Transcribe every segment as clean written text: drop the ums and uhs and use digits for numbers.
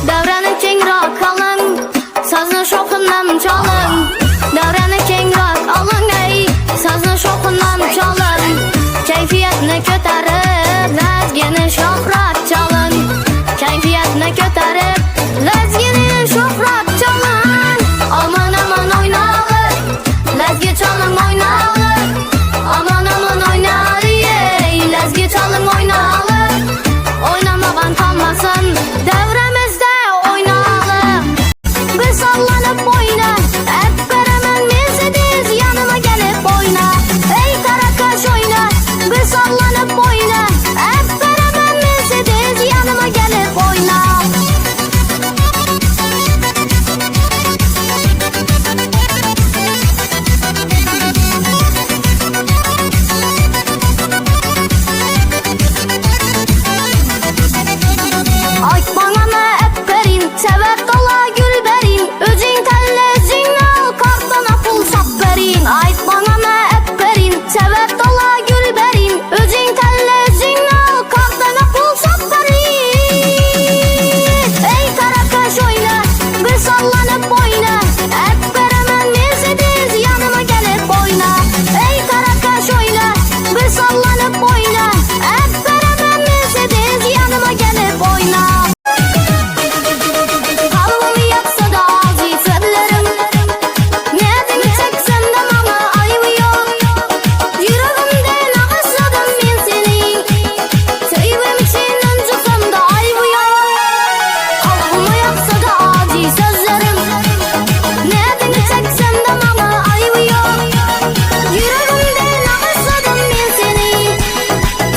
Devreni kengroq aling, sazni shoxindan choling. Devreni kengroq aling, ey, sazni shoxindan choling. Kayfiyatni ko'tarib, lazgini shohrat choling. Kayfiyatni ko'tarib, lazgini shohrat choling. Aman aman o'ynaylik, lazgi choling o'ynaylik. Aman aman o'ynaylik, ey, lazgi choling o'ynaylik. Oynamagan qolmasin, davramizda o'ynaylik. Biz sallanib o'yna, hep beraman Mercedes yanıma gelip oyna. Ey Karakaş oyna, biz sallanib o'yna, hep beraman Mercedes yanıma gelip oyna. Aytmağana hep verin, sebep dala gül verin. Özün tellezin al, kartana pul sap verin. Aytmağana hep verin, sebep dala gül verin. Özün tellezin al, kartana pul sap verin. Ey Karakaş oyna, bir sallanıp oyna. Hep beraber Mercedes yanıma gelip oyna. Ey Karakaş oyna, bir sallanıp oyna. Hep beraber Mercedes yanıma gelip oyna. Halımı yaksa da aziz ellerim, niyetini çeksen de bana ayıbı yok. Yüreğimden ağışladım ben seni, sevim için öncüsem de ayıbı yok. Halımı yaksa da aziz ellerim, niyetini çeksen de bana ayıbı yok. Yüreğimden ağışladım ben seni,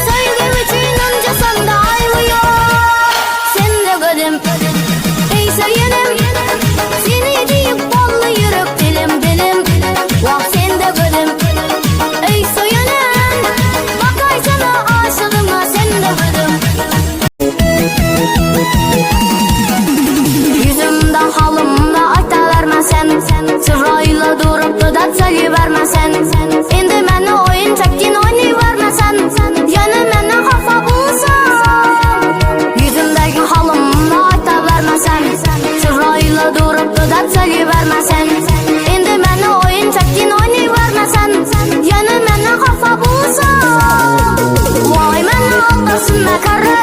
sevim için öncüsem de ayıbı yok. Sen de gördüm, ey seyenim, seni deyip ballı yürek dilim dilim. Vah sen de gördüm, ey seyenim, bakay sana aşığıma sen de gördüm. Yüzümde halımda ayta vermesen, sırayla durup da söyle vermesen. Endi meni oyun çektin oynay vermesen, yana meni hafa bulsan. Yüzümdeki halımda ayta vermesen, sırayla durup da söyle vermesen. Endi meni oyun çektin oynay vermesen, yana meni hafa bulsan. Vay meni aldasına karı,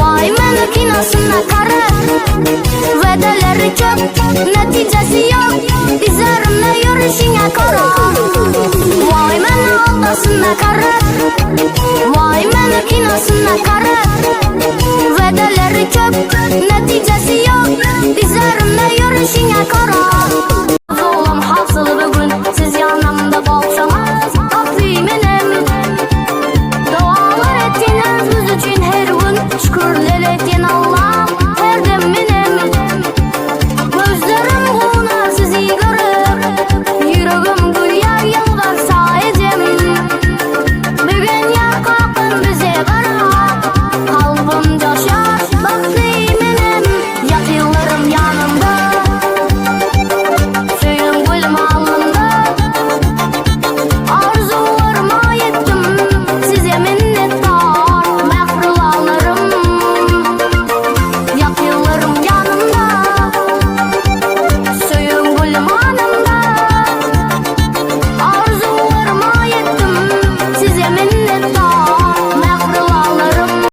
vay meni kinasına karı. Vedeleri çok, neticesi yok, dizlerimle yürüyüşüne kara. Vay meni aldasına karı, vay meni kinasına karı. Vedeleri çok, neticesi yok, dizlerimle yürüyüşüne kara.